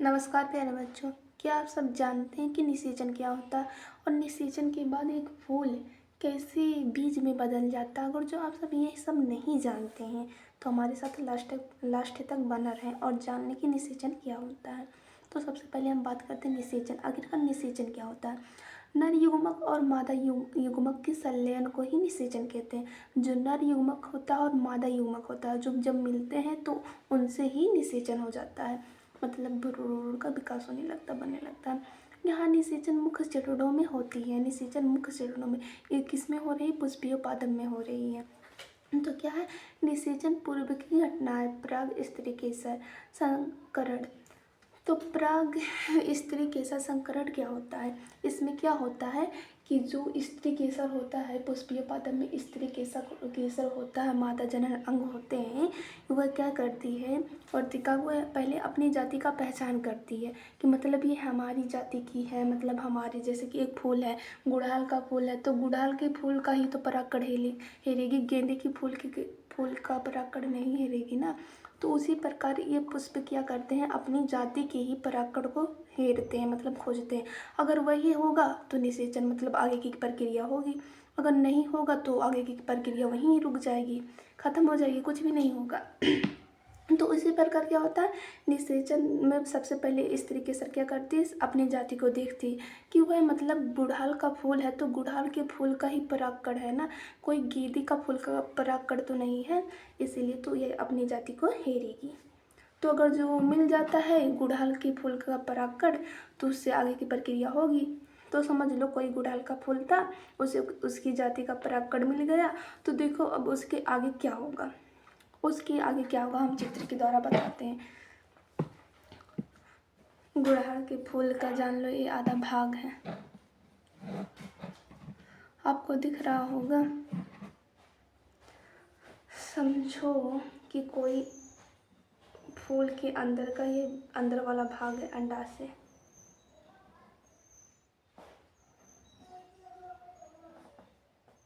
नमस्कार प्यारे बच्चों। क्या आप सब जानते हैं कि निषेचन क्या होता है और निषेचन के बाद एक फूल कैसे बीज में बदल जाता है। अगर जो आप सब ये सब नहीं जानते हैं तो हमारे साथ लास्ट तक बना रहें और जानने की निषेचन क्या होता है। तो सबसे पहले हम बात करते हैं निषेचन। आखिरकार निषेचन क्या होता है। नर युग्मक और मादा युग्मक के संलयन को ही निषेचन कहते हैं। जो नर युग्मक होता है और मादा युग्मक होता है जो जब मिलते हैं तो उनसे ही निषेचन हो जाता है, मतलब भ्रूण का विकास होने लगता, बनने लगता है। यहाँ निषेचन मुख्य चरणों में होती है। निषेचन मुख्य चरणों में ये किस में हो रही है, पुष्पीय पादप में हो रही है। तो क्या है, निषेचन पूर्व की घटना है। पराग स्त्री केसर संकरण। तो पराग स्त्री केसर संकरण क्या होता है, इसमें क्या होता है कि जो स्त्री केसर होता है, पुष्पीय पादप में स्त्री केसर होता है, मादा जनन अंग होते हैं। वह क्या करती है, वर्तिका को पहले अपनी जाति का पहचान करती है कि मतलब ये हमारी जाति की है। मतलब हमारे जैसे कि एक फूल है, गुड़हल का फूल है तो गुड़हल के फूल का ही तो परागकण हेरेगी, गेंदे की फूल का परागकण नहीं हेरेगी ना। तो उसी प्रकार ये पुष्प क्या करते हैं, अपनी जाति के ही परागकण को हेरते हैं, मतलब खोजते हैं। अगर वही होगा तो निषेचन मतलब आगे की प्रक्रिया होगी, अगर नहीं होगा तो आगे की प्रक्रिया वहीं रुक जाएगी, खत्म हो जाएगी, कुछ भी नहीं होगा। तो इसी प्रकार क्या होता है, निषेचन में सबसे पहले स्त्री केसर क्या करती है, अपनी जाति को देखती है कि वह मतलब गुड़हल का फूल है तो गुड़हल के फूल का ही परागकण है ना, कोई गेंदे का फूल का परागकण तो नहीं है, इसीलिए तो ये अपनी जाति को हेरेगी। तो अगर जो मिल जाता है गुड़हल के फूल का परागकण तो उससे आगे की प्रक्रिया होगी। तो समझ लो कोई गुड़हल का फूल था, उसे उसकी जाति का परागकण मिल गया, तो देखो अब उसके आगे क्या होगा, उसके आगे क्या होगा हम चित्र के द्वारा बताते हैं। गुड़हल के फूल का जान लो ये आधा भाग है, आपको दिख रहा होगा। समझो कि कोई फूल के अंदर का ये अंदर वाला भाग है, अंडाशय।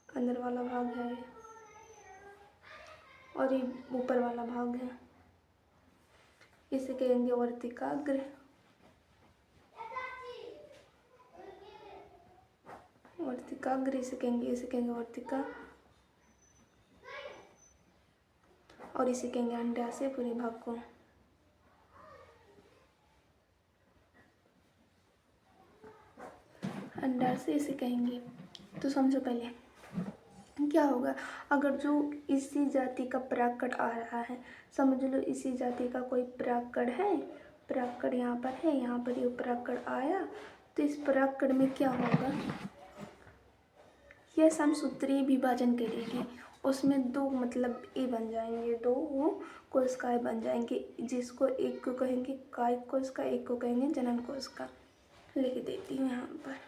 अंदर वाला भाग है और ये ऊपर वाला भाग है, इसे कहेंगे वर्तिकाग्र। वर्तिकाग्र इसे कहेंगे वर्तिका, और इसे कहेंगे अंडाशय पूरे भाग को। अंडाशय इसे कहेंगे। तो समझो पहले क्या होगा, अगर जो इसी जाति का परागकण आ रहा है, समझ लो इसी जाति का कोई परागकण है, परागकण यहाँ पर है, यहाँ पर ये परागकण आया, तो इस परागकण में क्या होगा, यह समसूत्रीय विभाजन करेगी। उसमें दो मतलब ए बन जाएंगे, दो वो कोशिकाएं बन जाएंगे, जिसको एक को कहेंगे कायिक कोशिका, एक को कहेंगे जनन कोशिका। लिख देती हूँ यहाँ पर।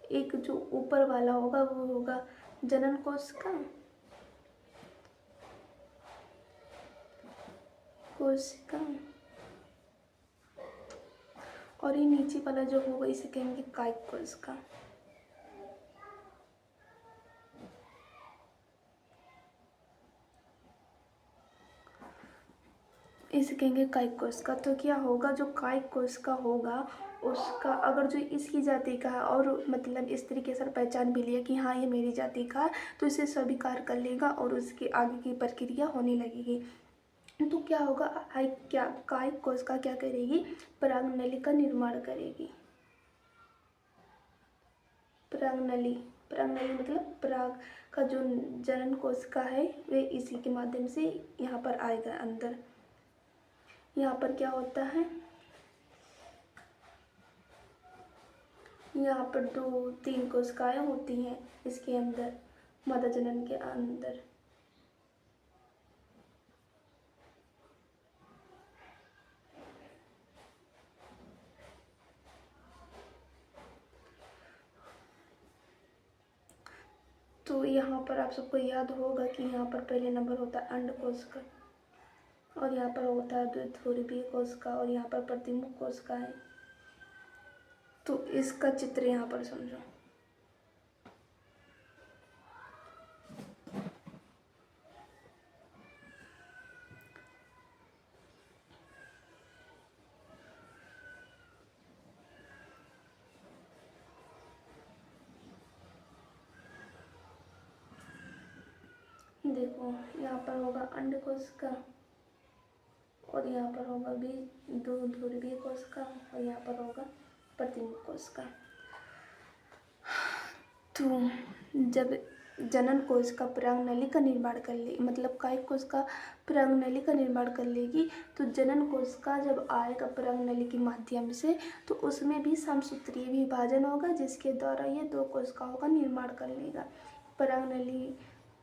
एक जो ऊपर वाला होगा वो होगा जनन कोशिका, और ये नीचे वाला जो होगा इसे कहेंगे कायिक कोशिका। इसे कहेंगे कायिक कोशिका। तो क्या होगा, जो कायिक कोशिका होगा उसका अगर जो इसकी जाति का है और मतलब इस तरीके से पहचान भी लिया कि हाँ ये मेरी जाति का है, तो इसे स्वीकार कर लेगा और उसकी आगे की प्रक्रिया होने लगेगी। तो क्या होगा, कायिक कोशिका क्या करेगी, परागनली का निर्माण करेगी। परागनली मतलब पराग का जो जनन कोशिका है वे इसी के माध्यम से यहाँ पर आएगा अंदर। यहाँ पर क्या होता है, यहाँ पर 2-3 कोशिकाएं होती हैं इसके अंदर, मादा जनन के अंदर। तो यहाँ पर आप सबको याद होगा कि यहाँ पर पहले नंबर होता है अंड कोशिका, और यहाँ पर होता है द्विध्रुवीय कोशिका, और यहाँ पर प्रतिमुख कोशिका है। तो इसका चित्र यहाँ पर समझो। देखो यहाँ पर होगा अंड कोशिका और यहाँ पर होगा बीज दो ध्रुवीय कोशिका और यहाँ पर होगा प्रतिमुख कोशिका। तो जब जनन कोशिका परागनली का निर्माण कर ले मतलब कायिक कोशिका परागनली का निर्माण कर लेगी, तो जनन कोशिका जब आएगा परागनली के माध्यम से तो उसमें भी समसूत्रीय विभाजन होगा, जिसके द्वारा ये दो कोशिकाओं का निर्माण कर लेगा। परागनली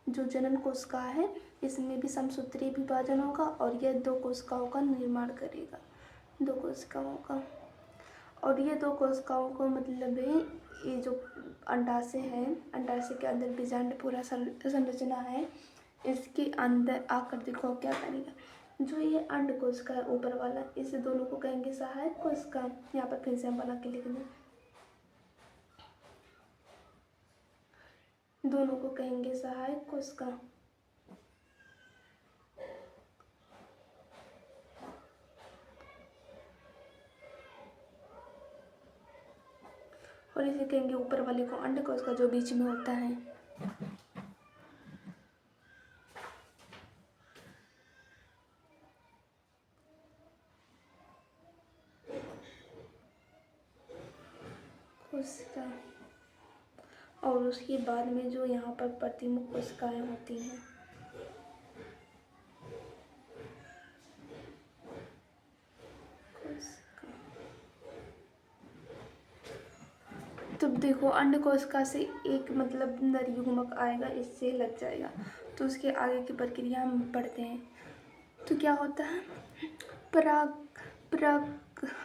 जो जनन कोशिका है इसमें भी समसूत्रीय विभाजन होगा और यह दो कोशिकाओं का निर्माण करेगा, दो कोशिकाओं का। और ये दो कोशिकाओं को मतलब ये जो अंडाशय है, अंडाशय के अंदर बीजांड पूरा संरचना है, इसके अंदर आकर देखो क्या करेगा, जो ये अंड कोशिका है ऊपर वाला, इस दोनों को कहेंगे सहायक कोशिका। यहाँ पर फिर से हम बना के लिख दें, दोनों को कहेंगे सहायक कोशिका। और इसे कहेंगे ऊपर वाले को अंड कोशिका जो बीच में होता है। कोशिका। और उसके बाद में जो यहाँ पर प्रतिमुख कोशिकाएं होती हैं, तो देखो अंड कोशिका से एक मतलब नर युग्मक आएगा, इससे लग जाएगा, तो उसके आगे की प्रक्रिया हम पढ़ते हैं। तो क्या होता है,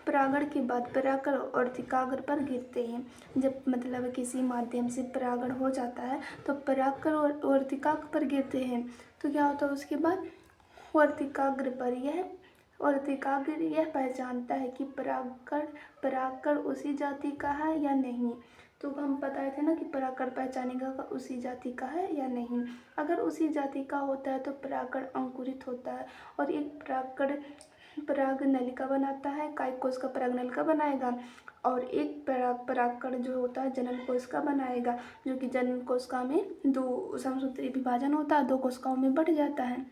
परागण के बाद परागकण और्तिकाग्र पर गिरते हैं। जब मतलब किसी माध्यम से परागण हो जाता है तो परागकण और्तिकाग्र पर गिरते हैं, तो क्या होता है उसके बाद और्तिकाग्र पर यह पहचानता है कि परागकण उसी जाति का है या नहीं। तो हम बताए थे ना कि परागकण पहचानेगा का उसी जाति का है या नहीं। अगर उसी जाति का होता है तो परागकण अंकुरित होता है और एक परागकण परागनलिका बनाता है, कायिक कोशिका परागनलिका बनाएगा और एक परागकण जो होता है जनन कोशिका बनाएगा, जो कि जनन कोशिका में दो समसूत्री विभाजन होता है, दो कोशिकाओं में बढ़ जाता है।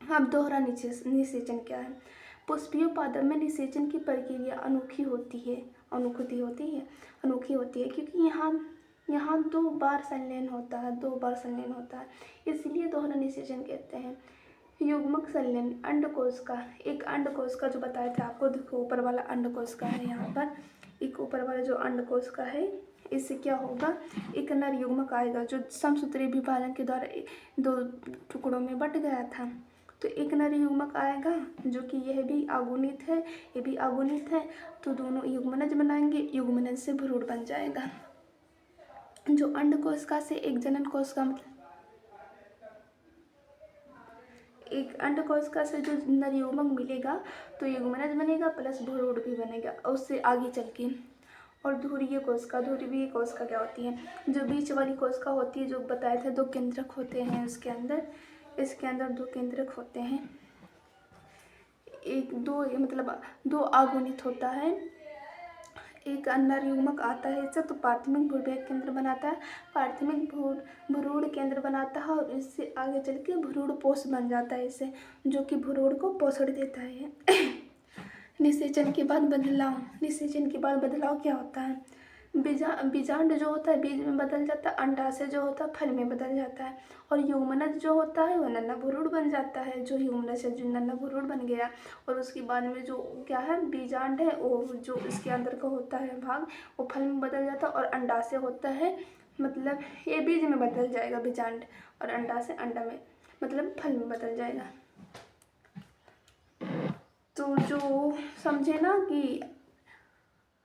अब दोहरा निषेचन क्या है। पुष्पीय पादप में निषेचन की प्रक्रिया अनोखी होती है क्योंकि यहाँ दो बार संलयन होता है, इसलिए दोहरा निषेचन कहते हैं। युग्मक संलयन अंडकोश का, एक अंडकोश का जो बताया था आपको, देखो ऊपर वाला अंडकोश का है, यहाँ पर एक ऊपर वाला जो अंडकोश का है, इससे क्या होगा, एक नर युग्मक आएगा जो समसूत्री विभाजन के द्वारा दो टुकड़ों में बट गया था। तो एक नर युग्मक आएगा जो कि यह भी अगुणित है, ये भी अगुणित है, तो दोनों युग्मनज बनाएंगे, युग्मनज से भ्रूण बन जाएगा। जो अंड कोशिका से एक जनन कोशिका मतलब एक अंड कोशिका से जो नर युग्मक मिलेगा तो युग्मनज बनेगा प्लस भ्रूण भी बनेगा, और उससे आगे चल के। और ध्रुवीय कोशिका क्या होती है, जो बीच वाली कोशिका होती है, जो बताए थे दो केंद्रक होते हैं इसके अंदर दो केंद्रक होते हैं, दो अगुणित होता है। एक नर युग्मक आता है इससे तो प्राथमिक भ्रूण केंद्र बनाता है, प्राथमिक भ्रूण केंद्र बनाता है और इससे आगे चल के भ्रूण पोष बन जाता है इससे, जो कि भ्रूण को पोषण देता है। निषेचन के बाद बदलाव क्या होता है, बीजांड जो होता है बीज में बदल जाता है, अंडाशय जो होता है फल में बदल जाता है, और युग्मनज जो होता है वह नन्हा भ्रूण बन जाता है, जो युग्मनज है जो नन्हा भ्रूण बन गया। और उसके बाद में जो क्या है बीजांड है वो जो इसके अंदर का होता है भाग वो फल में बदल जाता है, और अंडाशय होता है मतलब ये बीज में बदल जाएगा बीजांड, और अंडाशय अंडा में मतलब फल में बदल जाएगा। तो जो समझे ना कि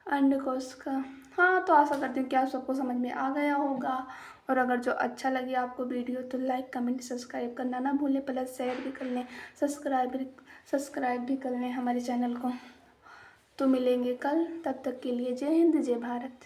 अंडकोश का, हाँ, तो आशा करती हूँ कि आप सबको समझ में आ गया होगा। और अगर जो अच्छा लगे आपको वीडियो तो लाइक कमेंट सब्सक्राइब करना ना भूलें, प्लस शेयर भी कर लें, सब्सक्राइब भी कर लें हमारे चैनल को। तो मिलेंगे कल, तब तक के लिए जय हिंद जय भारत।